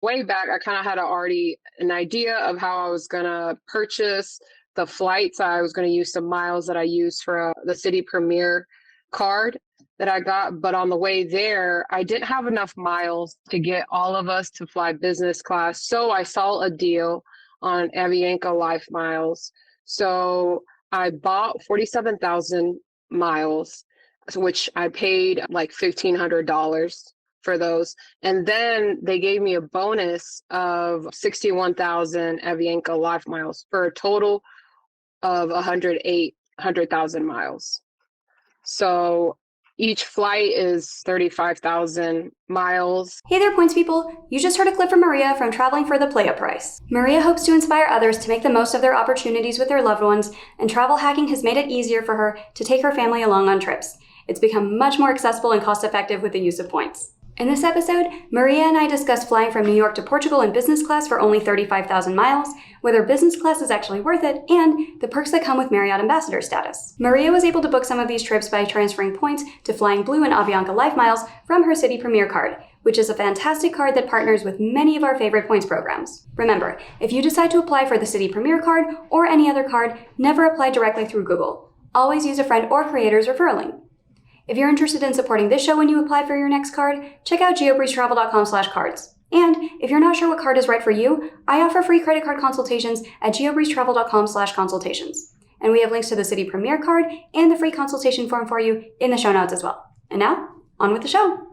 way back, I kind of had already an idea of how I was going to purchase the flights. I was going to use some miles that I used for the City Premier card that I got. But on the way there, I didn't have enough miles to get all of us to fly business class. So I saw a deal on Avianca LifeMiles. So I bought 47,000 miles, which I paid like $1,500 for those. And then they gave me a bonus of 61,000 Avianca LifeMiles for a total of 100,000 miles. So each flight is 35,000 miles. Hey there, points people! You just heard a clip from Maria from Traveling for the Playa Price. Maria hopes to inspire others to make the most of their opportunities with their loved ones, and travel hacking has made it easier for her to take her family along on trips. It's become much more accessible and cost-effective with the use of points. In this episode, Maria and I discuss flying from New York to Portugal in business class for only 35,000 miles, whether business class is actually worth it, and the perks that come with Marriott Ambassador status. Maria was able to book some of these trips by transferring points to Flying Blue and Avianca LifeMiles from her City Premier card, which is a fantastic card that partners with many of our favorite points programs. Remember, if you decide to apply for the City Premier card or any other card, never apply directly through Google. Always use a friend or creator's referral link. If you're interested in supporting this show when you apply for your next card, check out geobreezetravel.com/cards. And if you're not sure what card is right for you, I offer free credit card consultations at geobreezetravel.com/consultations. And we have links to the City Premier card and the free consultation form for you in the show notes as well. And now, on with the show.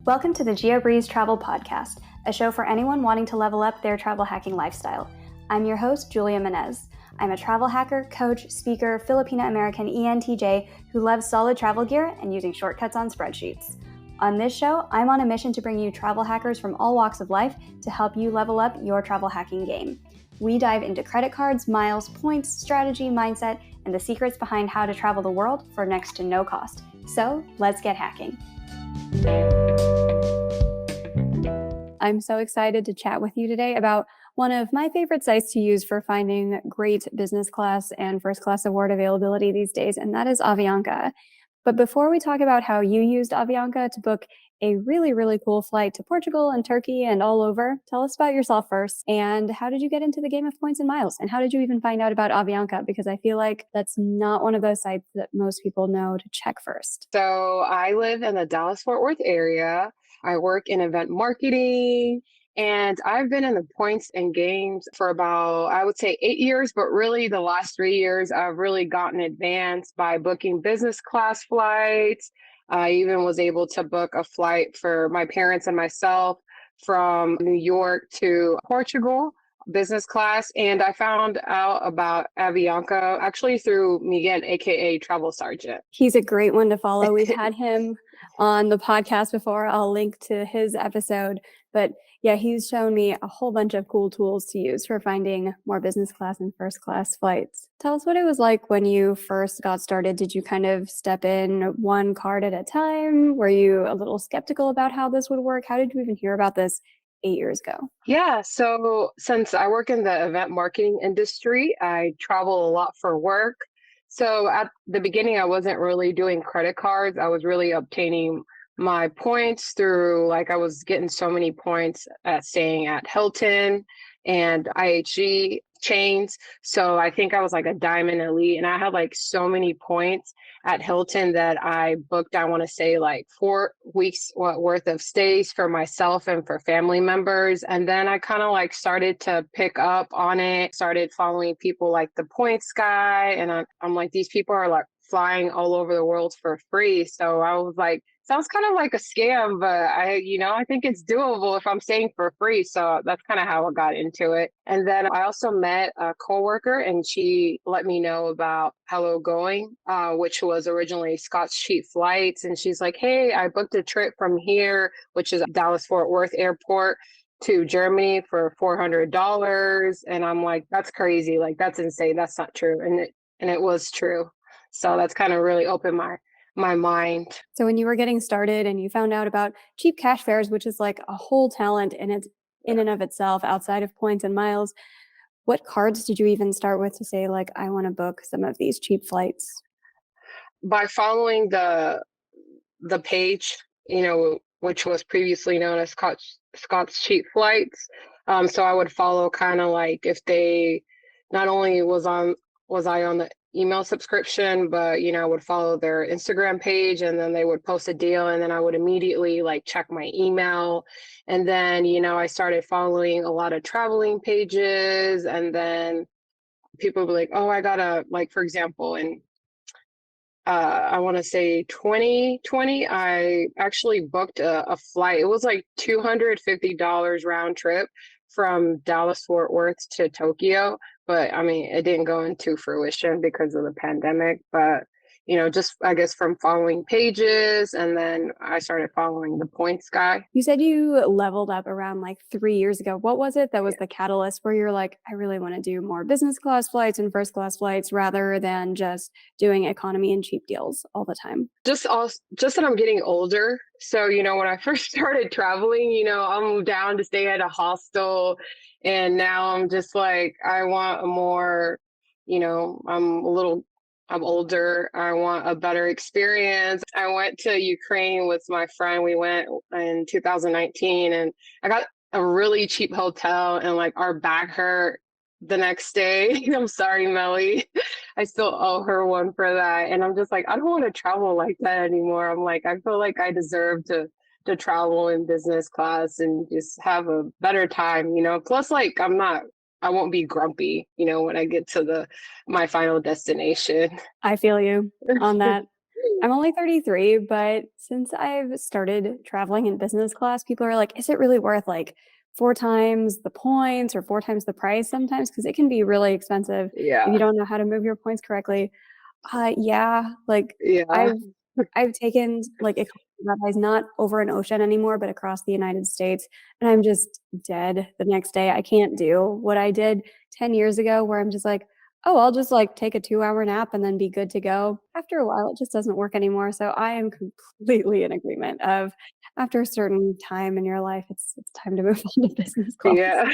Welcome to the Geobreeze Travel Podcast, a show for anyone wanting to level up their travel hacking lifestyle. I'm your host, Julia Menez. I'm a travel hacker, coach, speaker, Filipino-American ENTJ who loves solid travel gear and using shortcuts on spreadsheets. On this show, I'm on a mission to bring you travel hackers from all walks of life to help you level up your travel hacking game. We dive into credit cards, miles, points, strategy, mindset, and the secrets behind how to travel the world for next to no cost. So, let's get hacking. I'm so excited to chat with you today about one of my favorite sites to use for finding great business class and first class award availability these days, and that is Avianca. But before we talk about how you used Avianca to book a really, really cool flight to Portugal and Turkey and all over, tell us about yourself first. And how did you get into the game of points and miles? And how did you even find out about Avianca? Because I feel like that's not one of those sites that most people know to check first. So I live in the Dallas-Fort Worth area. I work in event marketing. And I've been in the points and games for about, I would say 8 years, but really the last 3 years, I've really gotten advanced by booking business class flights. I even was able to book a flight for my parents and myself from New York to Portugal, business class. And I found out about Avianca actually through Miguel, aka Travel Sergeant. He's a great one to follow. We've had him on the podcast before. I'll link to his episode. But yeah, he's shown me a whole bunch of cool tools to use for finding more business class and first class flights. Tell us what it was like when you first got started. Did you kind of step in one card at a time? Were you a little skeptical about how this would work? How did you even hear about this 8 years ago? Yeah, so since I work in the event marketing industry, I travel a lot for work. So at the beginning, I wasn't really doing credit cards. I was really obtaining my points through, like, I was getting so many points at staying at Hilton and IHG chains. So I think I was like a diamond elite, and I had like so many points at Hilton that I booked, I want to say like 4 weeks worth of stays for myself and for family members. And then I kind of like started to pick up on it, started following people like the Points Guy. And I'm like, these people are like flying all over the world for free. So I was like, sounds kind of like a scam, but I think it's doable if I'm staying for free. So that's kind of how I got into it. And then I also met a coworker, and she let me know about Hello Going, which was originally Scott's Cheap Flights. And she's like, hey, I booked a trip from here, which is Dallas Fort Worth Airport, to Germany for $400. And I'm like, that's crazy. Like, that's insane. That's not true. And it was true. So that's kind of really opened my mind. So when you were getting started and you found out about cheap cash fares, which is like a whole talent in and of itself outside of points and miles, what cards did you even start with to say, like, I want to book some of these cheap flights? By following the the page, which was previously known as Scott's Cheap Flights. So I would follow kind of like if they not only was I on the email subscription, but I would follow their Instagram page and then they would post a deal and then I would immediately like check my email. And then, I started following a lot of traveling pages and then people were like, oh, I gotta like, for example, in I want to say 2020, I actually booked a flight. It was like $250 round trip from Dallas Fort Worth to Tokyo. But I mean, it didn't go into fruition because of the pandemic. But, just I guess from following pages and then I started following the points guy. You said you leveled up around like 3 years ago. What was it that was the catalyst where you're like, I really want to do more business class flights and first class flights rather than just doing economy and cheap deals all the time? Just that I'm getting older. So, when I first started traveling, I moved down to stay at a hostel. And now I'm just like, I want a more, I'm older. I want a better experience. I went to Ukraine with my friend. We went in 2019 and I got a really cheap hotel and like our back hurt the next day. I'm sorry, Melly. I still owe her one for that. And I'm just like, I don't want to travel like that anymore. I'm like, I feel like I deserve to travel in business class and just have a better time, Plus, like, I won't be grumpy, when I get to my final destination. I feel you on that. I'm only 33, but since I've started traveling in business class, people are like, is it really worth like 4 times the points or 4 times the price sometimes? Because it can be really expensive if you Yeah. don't know how to move your points correctly. Yeah, like Yeah. I've taken like economy not over an ocean anymore, but across the United States, and I'm just dead the next day. I can't do what I did 10 years ago where I'm just like, "Oh, I'll just like take a 2-hour nap and then be good to go." After a while, it just doesn't work anymore. So I am completely in agreement of after a certain time in your life, it's time to move on to business class. Yeah.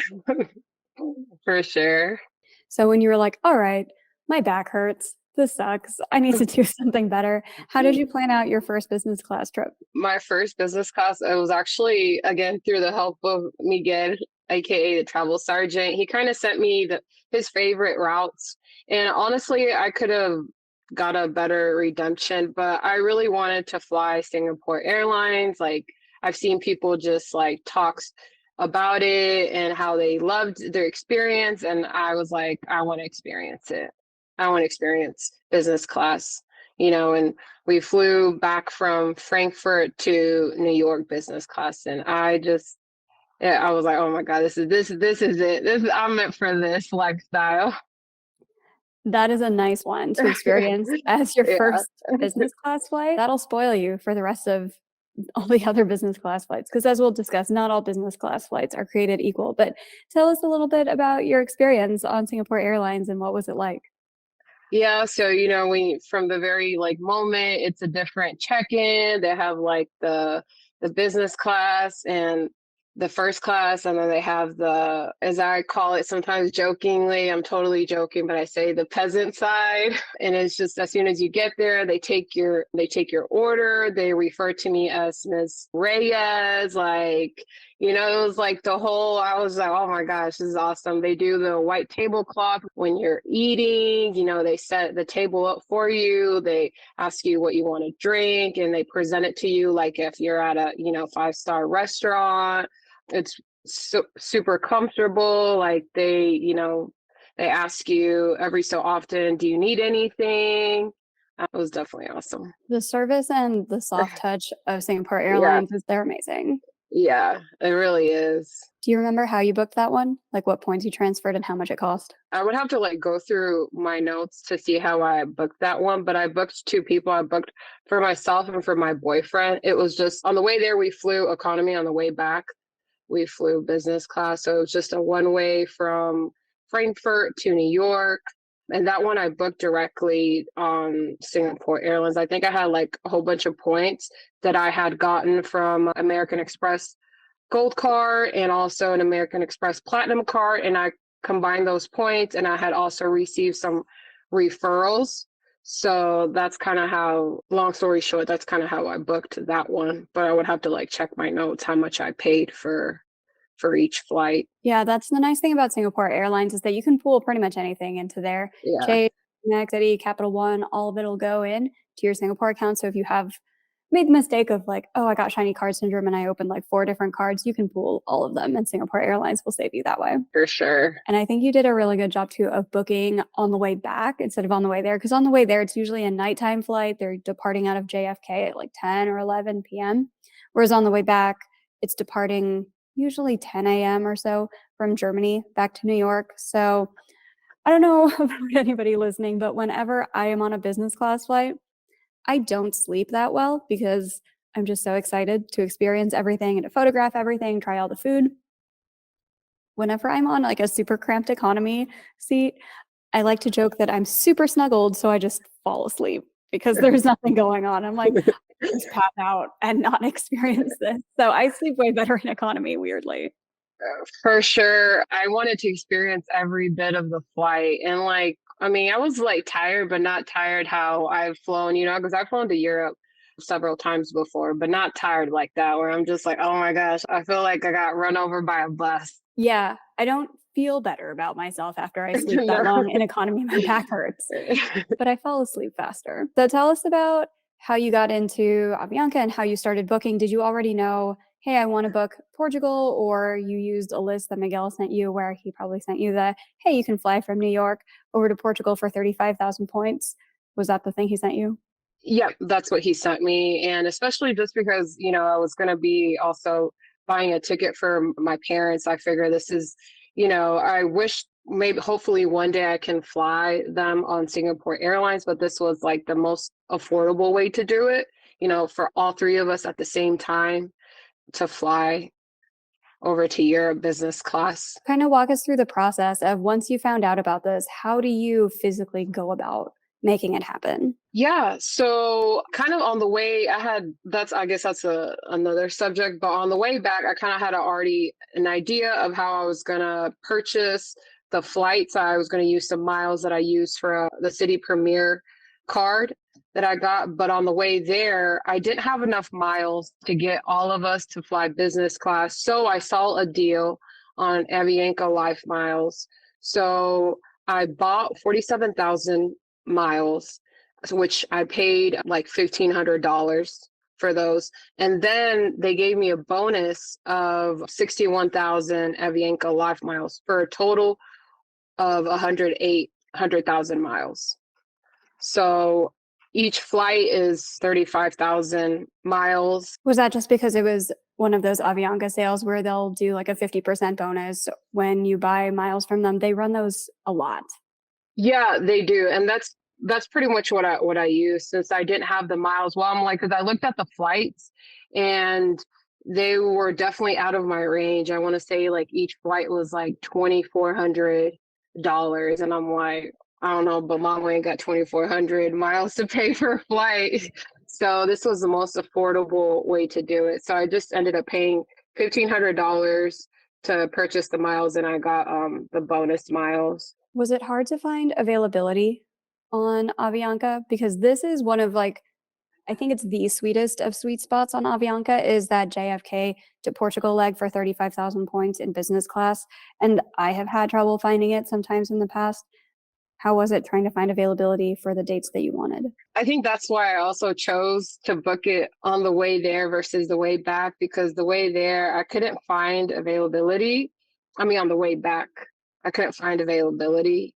For sure. So when you were like, "All right, my back hurts. This sucks. I need to do something better." How did you plan out your first business class trip? My first business class, it was actually again through the help of Miguel, aka the travel sergeant. He kind of sent me his favorite routes, and honestly, I could have got a better redemption, but I really wanted to fly Singapore Airlines. Like I've seen people just like talks about it and how they loved their experience, and I was like, I want to experience it. I want to experience business class, and we flew back from Frankfurt to New York business class, and yeah, I was like, oh my God, this is it. I'm meant for this lifestyle. That is a nice one to experience as your Yeah. first business class flight. That'll spoil you for the rest of all the other business class flights, because as we'll discuss, not all business class flights are created equal. But tell us a little bit about your experience on Singapore Airlines and what was it like? Yeah, so when from the very like moment, it's a different check-in. They have like the business class and the first class, and then they have the, as I call it sometimes jokingly, I'm totally joking, but I say the peasant side. And it's just as soon as you get there, they take your order. They refer to me as Miss Reyes, like it was like I was like, oh my gosh, this is awesome. They do the white tablecloth when you're eating, they set the table up for you. They ask you what you want to drink and they present it to you like if you're at a, 5-star restaurant. It's super comfortable. Like they ask you every so often, do you need anything? It was definitely awesome. The service and the soft touch of Singapore Yeah, Airlines is they're amazing. yeah, it really is. Do you remember how you booked that one? Like what points you transferred and how much it cost? I would have to like go through my notes to see how I booked that one, but I booked two people. I booked for myself and for my boyfriend. It was just on the way there, we flew economy. On the way back, we flew business class. So it was just a one way from Frankfurt to New York. And that one I booked directly on Singapore Airlines. I think I had like a whole bunch of points that I had gotten from American Express Gold card and also an American Express Platinum card. And I combined those points and I had also received some referrals. So that's kind of how, long story short, that's kind of how I booked that one. But I would have to like check my notes how much I paid for each flight. Yeah, that's the nice thing about Singapore Airlines is that you can pool pretty much anything into there. Yeah, Chase, Next City, Capital One, all of it will go in to your Singapore account. So if you have made the mistake of like, oh, I got shiny card syndrome and I opened like 4 different cards, you can pool all of them, and Singapore Airlines will save you that way. for sure. And I think you did a really good job too of booking on the way back instead of on the way there. Because on the way there, it's usually a nighttime flight. They're departing out of JFK at like 10 or 11 p.m. Whereas on the way back, it's departing usually 10 a.m. or so from Germany back to New York. So I don't know about anybody listening, but whenever I am on a business class flight, I don't sleep that well because I'm just so excited to experience everything and to photograph everything, try all the food. Whenever I'm on like a super cramped economy seat, I like to joke that I'm super snuggled, so I just fall asleep because there's nothing going on. I'm like, I'll just pass out and not experience this. So I sleep way better in economy, weirdly. For sure. I wanted to experience every bit of the flight. And like, I mean, I was like tired, but not tired how I've flown, because I've flown to Europe several times before, but not tired like that, where I'm just like, oh my gosh, I feel like I got run over by a bus. Yeah, I don't feel better about myself after I sleep that No. long in economy. My back hurts, but I fall asleep faster. So tell us about how you got into Avianca and how you started booking. Did you already know, hey, I want to book Portugal, or you used a list that Miguel sent you where he probably sent you the, hey, you can fly from New York over to Portugal for 35,000 points? Was that the thing he sent you? Yep, that's what he sent me. And especially just because, I was going to be also buying a ticket for my parents, I figure this is, I wish maybe hopefully one day I can fly them on Singapore Airlines, but this was like the most affordable way to do it, for all three of us at the same time to fly over to Europe business class. Kind of walk us through the process of once you found out about this, how do you physically go about making it happen? Yeah, so kind of on the way, I guess that's another subject, but on the way back, I kind of had already an idea of how I was going to purchase the flights. I was going to use some miles that I used for the City Premier card that I got. But on the way there, I didn't have enough miles to get all of us to fly business class. So I saw a deal on Avianca LifeMiles. So I bought 47,000 miles, which I paid like $1,500 for those. And then they gave me a bonus of 61,000 Avianca LifeMiles for a total of 100,000 miles. So each flight is 35,000 miles. Was that just because it was one of those Avianca sales where they'll do like a 50% bonus when you buy miles from them? They run those a lot. Yeah, they do. And that's pretty much what I use since I didn't have the miles. Well, I'm like, because I looked at the flights and they were definitely out of my range. I want to say like each flight was like $2,400. And I'm like, I don't know, but mom ain't got 2,400 miles to pay for a flight. So this was the most affordable way to do it. So I just ended up paying $1,500 to purchase the miles, and I got the bonus miles. Was it hard to find availability on Avianca? Because this is one of like, I think it's the sweetest of sweet spots on Avianca is that JFK to Portugal leg for 35,000 points in business class. And I have had trouble finding it sometimes in the past. How was it trying to find availability for the dates that you wanted? I think that's why I also chose to book it on the way there versus the way back, because the way there, I couldn't find availability. I mean, on the way back, I couldn't find availability.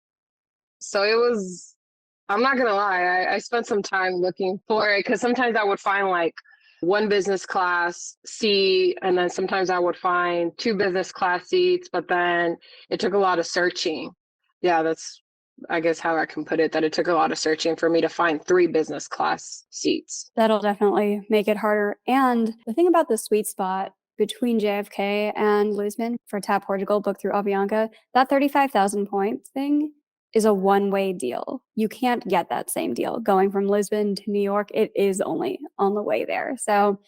So it was, I'm not going to lie, I spent some time looking for it because sometimes I would find like one business class seat, and then sometimes I would find two business class seats, but then it took a lot of searching. Yeah, that's I guess how I can put it, that it took a lot of searching for me to find three business class seats. That'll definitely make it harder. And the thing about the sweet spot between JFK and Lisbon for TAP Portugal booked through Avianca, that 35,000 point thing is a one-way deal. You can't get that same deal going from Lisbon to New York. It is only on the way there. So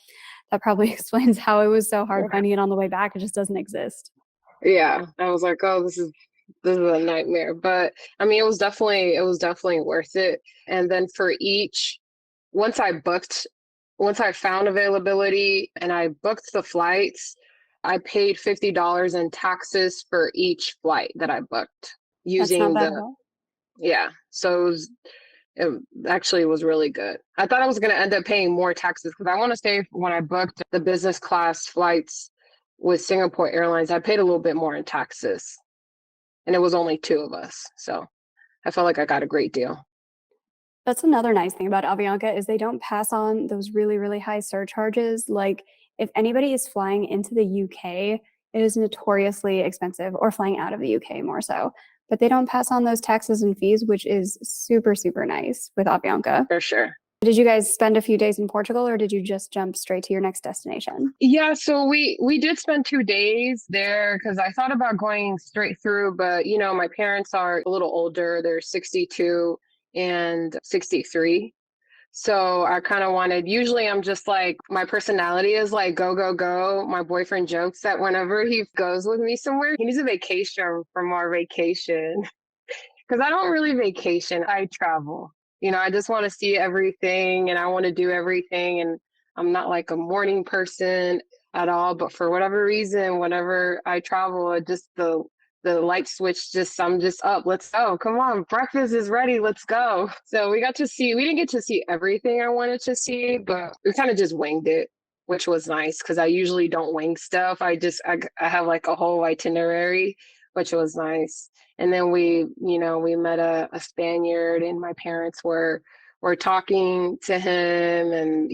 that probably explains how it was so hard finding it on the way back. It just doesn't exist. Yeah, I was like, oh, this is This is a nightmare. But I mean, it was definitely worth it. And then for each, once I booked, once I found availability and I booked the flights, I paid $50 in taxes for each flight that I booked That's not using bad at the, all. yeah. So it actually was really good. I thought I was going to end up paying more taxes because I want to say when I booked the business class flights with Singapore Airlines, I paid a little bit more in taxes, and it was only two of us. So I felt like I got a great deal. That's another nice thing about Avianca is they don't pass on those really, really high surcharges. Like if anybody is flying into the UK, it is notoriously expensive, or flying out of the UK more so. But they don't pass on those taxes and fees, which is super, super nice with Avianca. For sure. Did you guys spend a few days in Portugal, or did you just jump straight to your next destination? Yeah, so we did spend 2 days there because I thought about going straight through, but my parents are a little older. They're 62 and 63. So I kind of wanted, usually I'm just like, my personality is like, go, go, go. My boyfriend jokes that whenever he goes with me somewhere, he needs a vacation from our vacation. Because I don't really vacation, I travel. I just want to see everything and I want to do everything. And I'm not like a morning person at all. But for whatever reason, whenever I travel, it just the light switch just I'm just up. Let's go. Come on, breakfast is ready. Let's go. So we didn't get to see everything I wanted to see, but we kind of just winged it, which was nice because I usually don't wing stuff. I have like a whole itinerary, which was nice. And then we met a Spaniard, and my parents were talking to him, and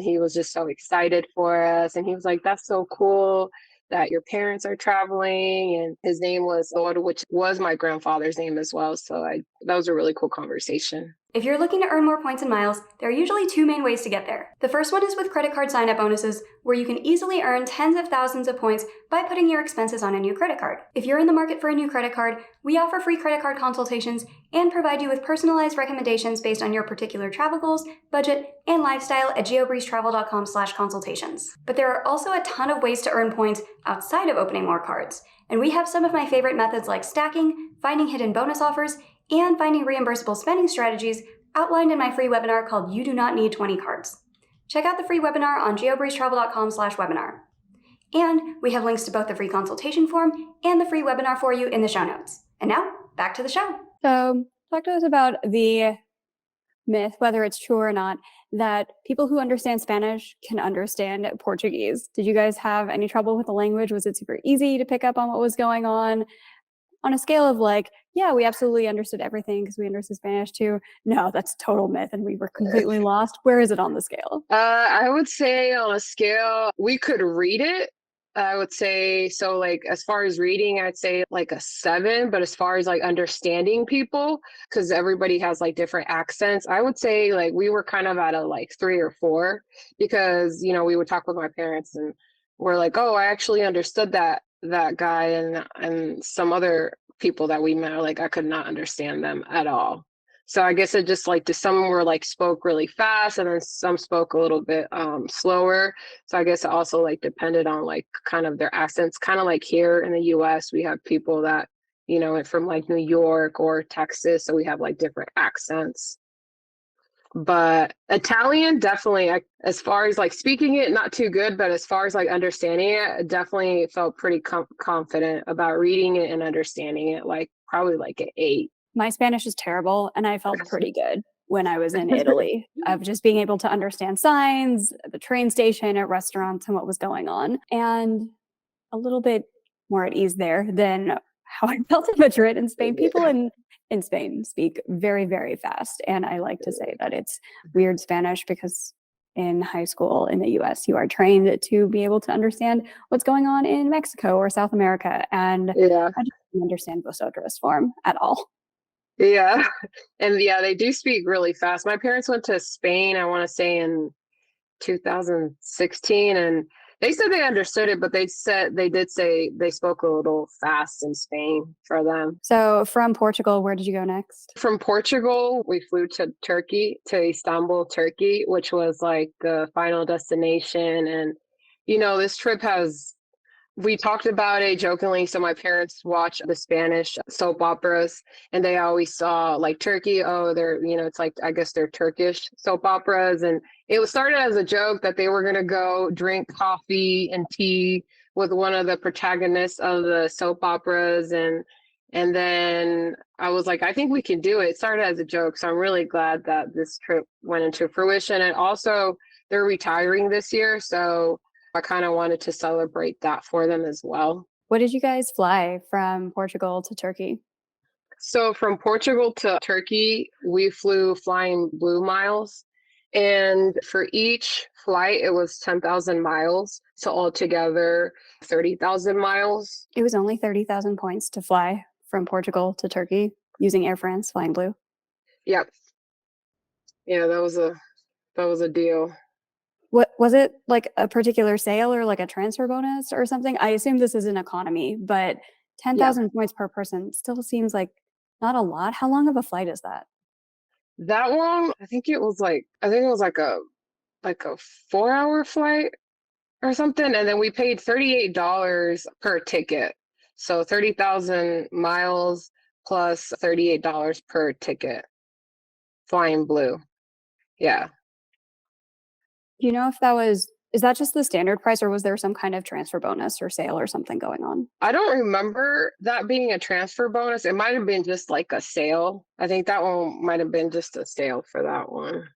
he was just so excited for us. And he was like, "That's so cool that your parents are traveling." And his name was Lord, which was my grandfather's name as well. So that was a really cool conversation. If you're looking to earn more points and miles, there are usually two main ways to get there. The first one is with credit card sign-up bonuses, where you can easily earn tens of thousands of points by putting your expenses on a new credit card. If you're in the market for a new credit card, we offer free credit card consultations and provide you with personalized recommendations based on your particular travel goals, budget, and lifestyle at geobreezetravel.com/consultations. But there are also a ton of ways to earn points outside of opening more cards, and we have some of my favorite methods like stacking, finding hidden bonus offers, and finding reimbursable spending strategies outlined in my free webinar called You Do Not Need 20 Cards. Check out the free webinar on geobreezetravel.com/webinar. And we have links to both the free consultation form and the free webinar for you in the show notes. And now, back to the show. So, talk to us about the myth, whether it's true or not, that people who understand Spanish can understand Portuguese. Did you guys have any trouble with the language? Was it super easy to pick up on what was going on? On a scale of like, yeah, we absolutely understood everything because we understood Spanish too. No, that's a total myth and we were completely lost. Where is it on the scale? I would say on a scale, we could read it. I would say so, like as far as reading, I'd say like a 7. But as far as like understanding people, because everybody has like different accents, I would say like we were kind of at a like 3 or 4 because we would talk with my parents and we're like, oh, I actually understood that guy, and some other people that we met, like I could not understand them at all. So I guess it just like some were like spoke really fast and then some spoke a little bit slower. So I guess it also like depended on like kind of their accents. Kind of like here in the US, we have people that, from like New York or Texas. So we have like different accents. But Italian, definitely, as far as like speaking it, not too good, but as far as like understanding it, I definitely felt pretty confident about reading it and understanding it, like probably like an 8. My Spanish is terrible, and I felt pretty good when I was in Italy of just being able to understand signs at the train station, at restaurants, and what was going on. And a little bit more at ease there than how I felt in Madrid in Spain. People in Spain speak very, very fast. And I like to say that it's weird Spanish because in high school in the US, you are trained to be able to understand what's going on in Mexico or South America. And Yeah. I just don't understand vosotros form at all. Yeah. And yeah, they do speak really fast. My parents went to Spain, I want to say in 2016, and they said they understood it, but they did say they spoke a little fast in Spain for them. So from Portugal, where did you go next? From Portugal, we flew to Turkey, to Istanbul, Turkey, which was like the final destination. And, this trip has We talked about it jokingly. So my parents watch the Spanish soap operas and they always saw like Turkey. Oh, they're, it's like, I guess they're Turkish soap operas. And it was started as a joke that they were going to go drink coffee and tea with one of the protagonists of the soap operas. And then I was like, I think we can do it. It started as a joke. So I'm really glad that this trip went into fruition. And also they're retiring this year. So I kind of wanted to celebrate that for them as well. What did you guys fly from Portugal to Turkey? So from Portugal to Turkey, we flew Flying Blue Miles. And for each flight, it was 10,000 miles. So altogether, 30,000 miles. It was only 30,000 points to fly from Portugal to Turkey using Air France Flying Blue. Yep. Yeah, that was a deal. What was it, like a particular sale or like a transfer bonus or something? I assume this is an economy, but Yeah. 10,000 points per person still seems like not a lot. How long of a flight is that? That one, I think it was like a 4-hour flight or something. And then we paid $38 per ticket. So 30,000 miles plus $38 per ticket. Flying Blue. Yeah. Do you know if is that just the standard price or was there some kind of transfer bonus or sale or something going on? I don't remember that being a transfer bonus. It might have been just like a sale. I think that one might have been just a sale for that one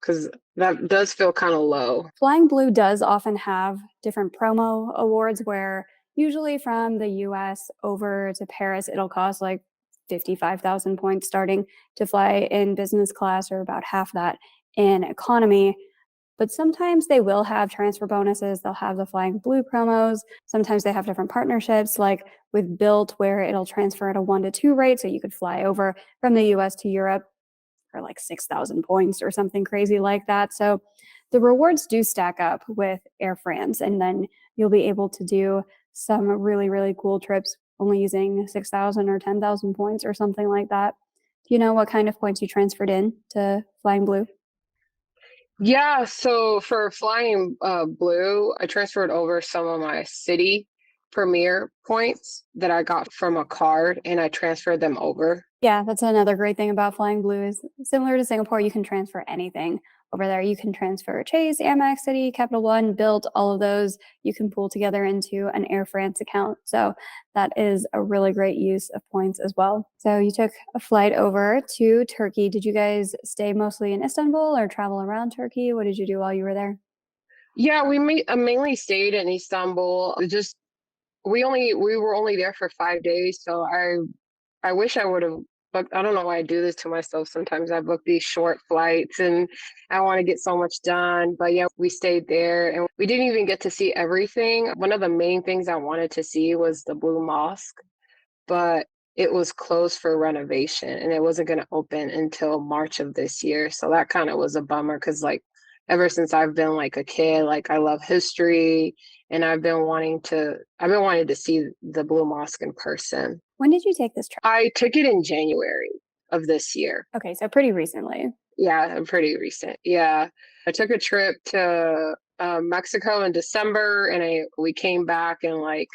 because that does feel kind of low. Flying Blue does often have different promo awards where usually from the US over to Paris, it'll cost like 55,000 points starting to fly in business class or about half that in economy. But sometimes they will have transfer bonuses. They'll have the Flying Blue promos. Sometimes they have different partnerships, like with Built, where it'll transfer at a 1-to-2 rate. So you could fly over from the US to Europe for like 6,000 points or something crazy like that. So the rewards do stack up with Air France. And then you'll be able to do some really, really cool trips only using 6,000 or 10,000 points or something like that. Do you know what kind of points you transferred in to Flying Blue? Yeah, so for Flying Blue, I transferred over some of my city premier points that I got from a card and I transferred them over. Yeah, that's another great thing about Flying Blue is similar to Singapore, you can transfer anything over there. You can transfer Chase, Amex, City, Capital One, Built, all of those you can pull together into an Air France account. So that is a really great use of points as well. So you took a flight over to Turkey. Did you guys stay mostly in Istanbul or travel around Turkey? What did you do while you were there? Yeah, mainly stayed in Istanbul. Just we were only there for 5 days, so I wish I would have booked. I don't know why I do this to myself. Sometimes I book these short flights and I want to get so much done. But yeah, we stayed there and we didn't even get to see everything. One of the main things I wanted to see was the Blue Mosque, but it was closed for renovation and it wasn't going to open until March of this year. So that kind of was a bummer because like ever since I've been like a kid, like I love history and I've been wanting to see the Blue Mosque in person. When did you take this trip? I took it in January of this year. Okay, so pretty recently. Yeah, pretty recent. Yeah. I took a trip to Mexico in December and we came back in like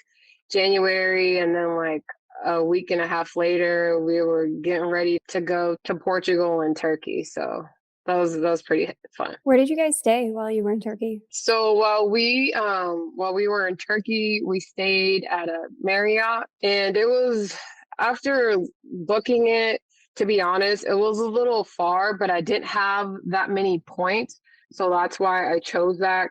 January and then like a week and a half later we were getting ready to go to Portugal and Turkey. So that was pretty fun. Where did you guys stay while you were in Turkey? So while we were in Turkey, we stayed at a Marriott and it was after booking it, to be honest, it was a little far, but I didn't have that many points. So that's why I chose that.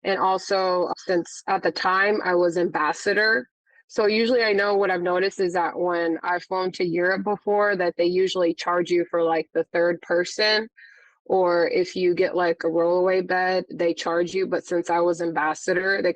And also since at the time I was ambassador. So usually I know what I've noticed is that when I've flown to Europe before that they usually charge you for like the third person or if you get like a rollaway bed, they charge you. But since I was ambassador, they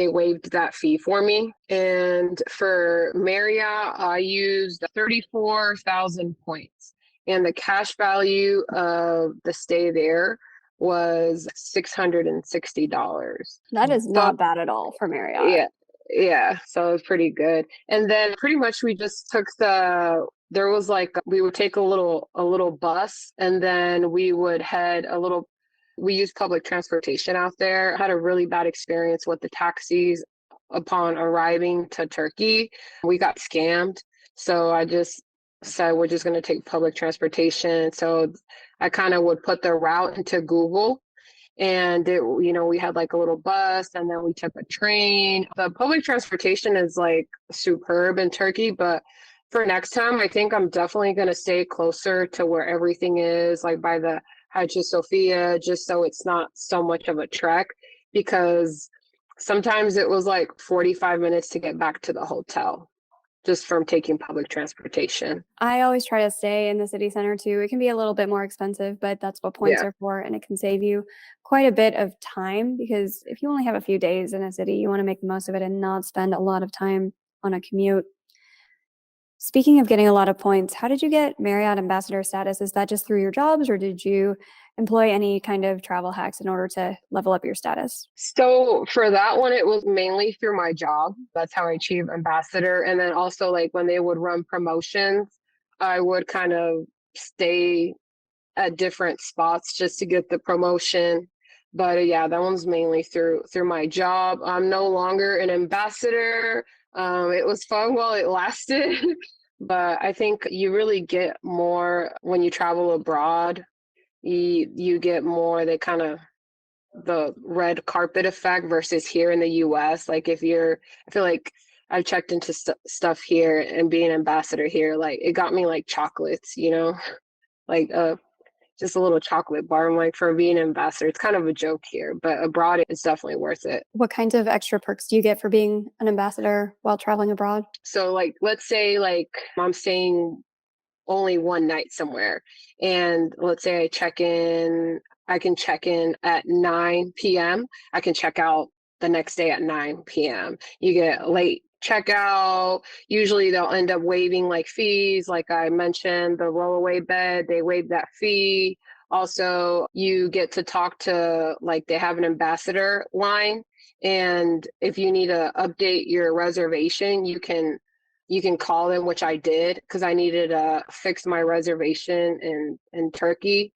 waived that fee for me. And for Marriott, I used 34,000 points. And the cash value of the stay there was $660. That is But not bad at all for Marriott. yeah, yeah. So it was pretty good. And then pretty much we just took there was like we would take a little bus and then we would head we used public transportation out there. I had a really bad experience with the taxis. upon arriving to Turkey, we got scammed. So I just said we're just going to take public transportation. So I kind of would put the route into Google, and we had like a little bus, and then we took a train. The public transportation is like superb in Turkey, but for next time, I think I'm definitely going to stay closer to where everything is, like by the Hagia Sophia, just so it's not so much of a trek, because sometimes it was like 45 minutes to get back to the hotel just from taking public transportation. I always try to stay in the city center too. It can be a little bit more expensive, but that's what points Yeah. are for, and it can save you quite a bit of time because if you only have a few days in a city, you want to make the most of it and not spend a lot of time on a commute. Speaking of getting a lot of points, how did you get Marriott Ambassador status? Is that just through your jobs, or did you employ any kind of travel hacks in order to level up your status? So for that one, it was mainly through my job. That's how I achieved ambassador. And then also like when they would run promotions, I would kind of stay at different spots just to get the promotion. But yeah, that one's mainly through my job. I'm no longer an ambassador. It was fun while it lasted, but I think you really get more when you travel abroad. You get more they kind of the red carpet effect versus here in the US. Like I feel like I've checked into stuff here, and being an ambassador here, like it got me like chocolates, like just a little chocolate bar. I'm like, for being an ambassador, it's kind of a joke here, but abroad, it's definitely worth it. What kinds of extra perks do you get for being an ambassador while traveling abroad? So, like, let's say like I'm staying only one night somewhere, and let's say I can check in at 9 p.m. I can check out the next day at 9 p.m. You get late checkout. Usually they'll end up waiving like fees. Like I mentioned, the rollaway bed, they waive that fee. Also, you get to talk to, like, they have an ambassador line. And if you need to update your reservation, you can call them, which I did because I needed to fix my reservation in Turkey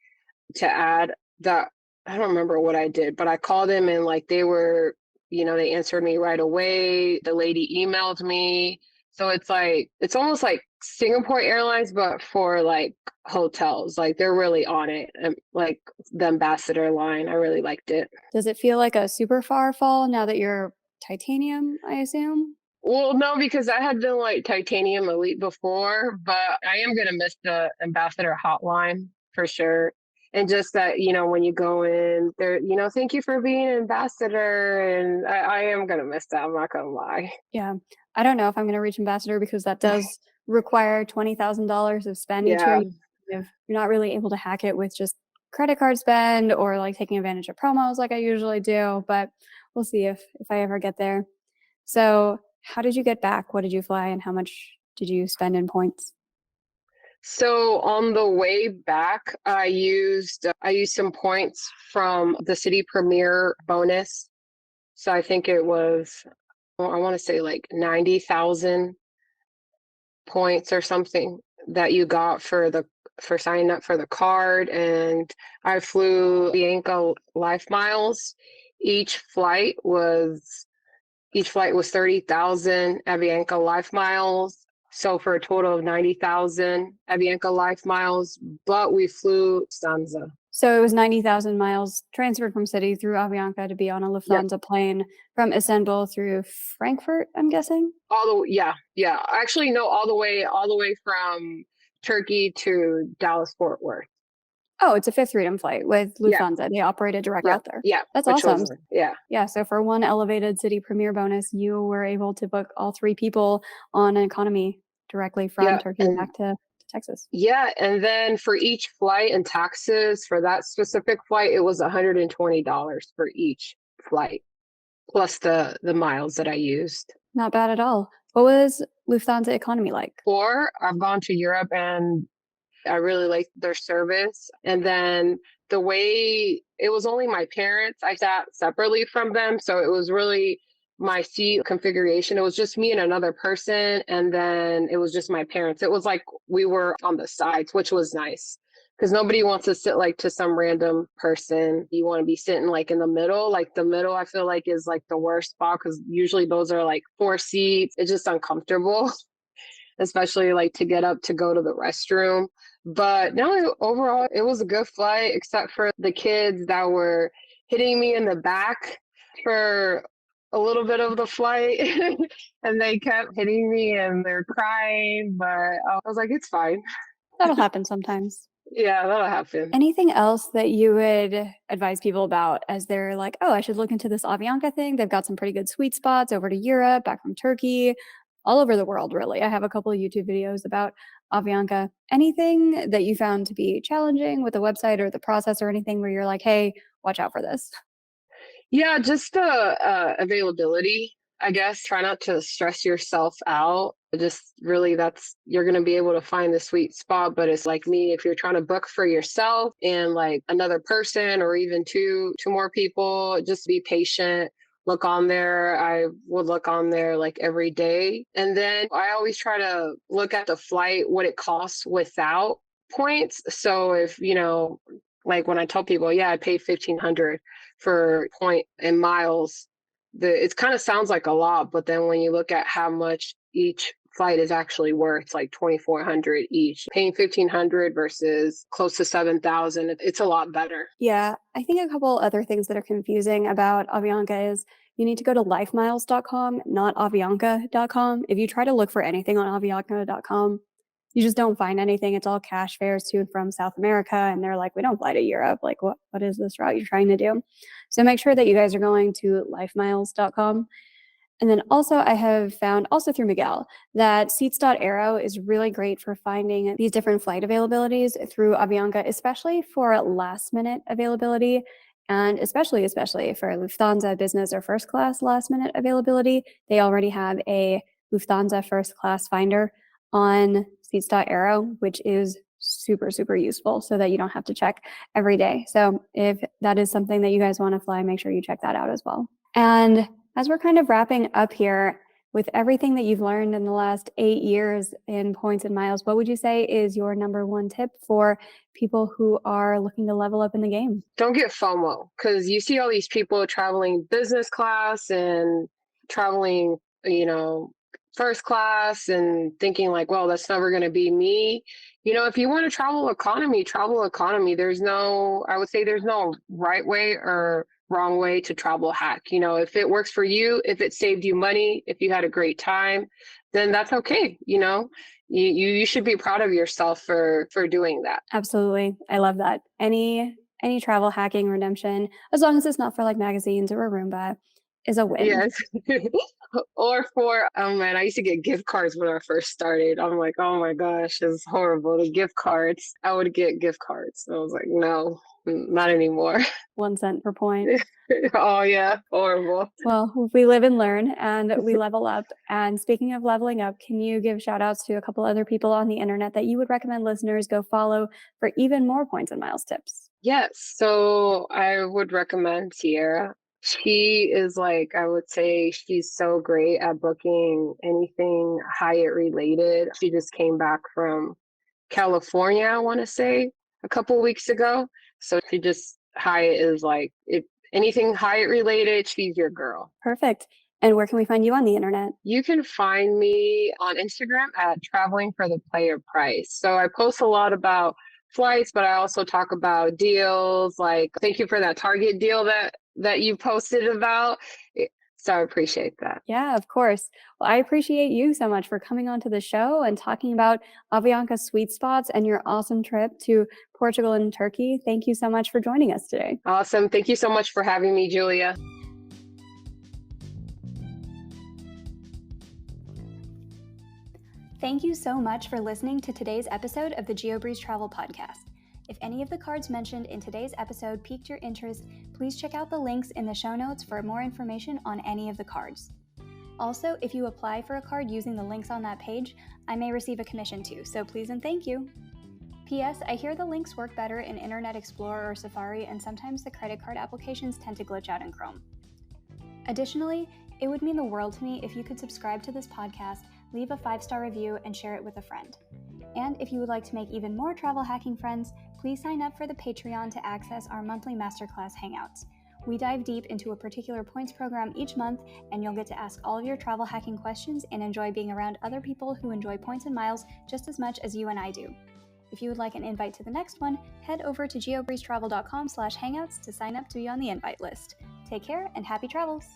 to add that. I don't remember what I did, but I called them, and like they answered me right away. The lady emailed me. So it's almost like Singapore Airlines, but for like hotels. Like they're really on it. And like the ambassador line, I really liked it. Does it feel like a super far fall now that you're titanium, I assume? Well, no, because I had been like Titanium Elite before, but I am gonna miss the ambassador hotline for sure. And just that, when you go in there, thank you for being an ambassador. And I am gonna miss that. I'm not gonna lie. Yeah. I don't know if I'm going to reach ambassador because that does require $20,000 of spend each year. Yeah. If you're not really able to hack it with just credit card spend or like taking advantage of promos like I usually do, but we'll see if I ever get there. So, how did you get back? What did you fly and how much did you spend in points? So on the way back, I used some points from the city premier bonus. So I think it was, I want to say like 90,000 points or something that you got for signing up for the card. And I flew Avianca LifeMiles. Each flight was 30,000 Avianca LifeMiles. So for a total of 90,000 Avianca LifeMiles, but we flew Lufthansa. So it was 90,000 miles transferred from city through Avianca to be on a Yep. Lufthansa plane from Istanbul through Frankfurt, I'm guessing. Yeah. Actually, no, all the way from Turkey to Dallas Fort Worth. Oh, it's a fifth freedom flight with Yeah, Lufthansa. They operate a direct yeah, route there. yeah. That's Which awesome. was yeah, Yeah, so for one elevated city premier bonus, you were able to book all three people on an economy directly from yeah, Turkey and back to Texas. yeah, and then for each flight and taxes for that specific flight, it was $120 for each flight, plus the miles that I used. Not bad at all. What was Lufthansa economy like? Or I've gone to Europe, and I really liked their service. And then the way it was only my parents, I sat separately from them. So it was really my seat configuration. It was just me and another person. And then it was just my parents. It was like we were on the sides, which was nice. because nobody wants to sit like to some random person. You want to be sitting like in the middle. Like the middle, I feel like is like the worst spot because usually those are like 4 seats. It's just uncomfortable, especially like to get up to go to the restroom. But no, overall, it was a good flight, except for the kids that were hitting me in the back for a little bit of the flight. And they kept hitting me and they're crying. But I was like, it's fine. That'll happen sometimes. Yeah, that'll happen. Anything else that you would advise people about as they're like, oh, I should look into this Avianca thing? They've got some pretty good sweet spots over to Europe, back from Turkey, all over the world, really. I have a couple of YouTube videos about Avianca. Anything that you found to be challenging with the website or the process or anything where you're like, hey, watch out for this? Yeah, just the availability, I guess. Try not to stress yourself out. Just really, you're going to be able to find the sweet spot. But it's like me, if you're trying to book for yourself and like another person or even two more people, just be patient. Look on there. I would look on there like every day. And then I always try to look at the flight, what it costs without points. So if, like when I tell people, yeah, I paid 1,500 for point and miles, it kind of sounds like a lot, but then when you look at how much each flight is actually worth, like 2,400 each, paying 1,500 versus close to 7,000, it's a lot better. Yeah, I think a couple other things that are confusing about Avianca is you need to go to lifemiles.com, not avianca.com. If you try to look for anything on avianca.com, you just don't find anything. It's all cash fares to and from South America. And they're like, we don't fly to Europe. Like, what is this route you're trying to do? So make sure that you guys are going to lifemiles.com. And then also, I have found, also through Miguel, that seats.aero is really great for finding these different flight availabilities through Avianca, especially for last minute availability. And especially for Lufthansa business or first class last minute availability. They already have a Lufthansa first class finder on seats.aero, which is super, super useful so that you don't have to check every day. So if that is something that you guys want to fly, make sure you check that out as well. And as we're kind of wrapping up here, with everything that you've learned in the last 8 years in points and miles, what would you say is your number one tip for people who are looking to level up in the game? Don't get FOMO, because you see all these people traveling business class and traveling, first class and thinking like, well, that's never going to be me. If you want to travel economy, travel economy. I would say there's no right way or wrong way to travel hack. If it works for you, if it saved you money, if you had a great time, then that's okay. You should be proud of yourself for doing that. Absolutely. I love that. Any travel hacking redemption, as long as it's not for like magazines or a Roomba, is a win. Yes. Or for, oh man, I used to get gift cards when I first started. I'm like, oh my gosh, it's horrible. The gift cards. I would get gift cards. I was like, no, not anymore. 1 cent per point. Oh yeah, horrible. Well, we live and learn and we level up. And speaking of leveling up, can you give shout outs to a couple other people on the internet that you would recommend listeners go follow for even more points and miles tips? Yes. So I would recommend Sierra. She is like, I would say she's so great at booking anything Hyatt related. She just came back from California, I want to say, a couple weeks ago. So Hyatt is like, if anything Hyatt related, she's your girl. Perfect. And where can we find you on the internet? You can find me on Instagram at Traveling for the Player Price. So I post a lot about flights, but I also talk about deals. Like, thank you for that Target deal that you posted about. So I appreciate that. Yeah, of course. Well, I appreciate you so much for coming onto the show and talking about Avianca's sweet spots and your awesome trip to Portugal and Turkey. Thank you so much for joining us today. Awesome. Thank you so much for having me, Julia. Thank you so much for listening to today's episode of the Geobreeze Travel Podcast. If any of the cards mentioned in today's episode piqued your interest, please check out the links in the show notes for more information on any of the cards. Also, if you apply for a card using the links on that page, I may receive a commission too, so please and thank you. P.S. I hear the links work better in Internet Explorer or Safari, and sometimes the credit card applications tend to glitch out in Chrome. Additionally, it would mean the world to me if you could subscribe to this podcast, leave a 5-star review, and share it with a friend. And if you would like to make even more travel hacking friends, please sign up for the Patreon to access our monthly masterclass hangouts. We dive deep into a particular points program each month, and you'll get to ask all of your travel hacking questions and enjoy being around other people who enjoy points and miles just as much as you and I do. If you would like an invite to the next one, head over to geobreezetravel.com/hangouts to sign up to be on the invite list. Take care and happy travels!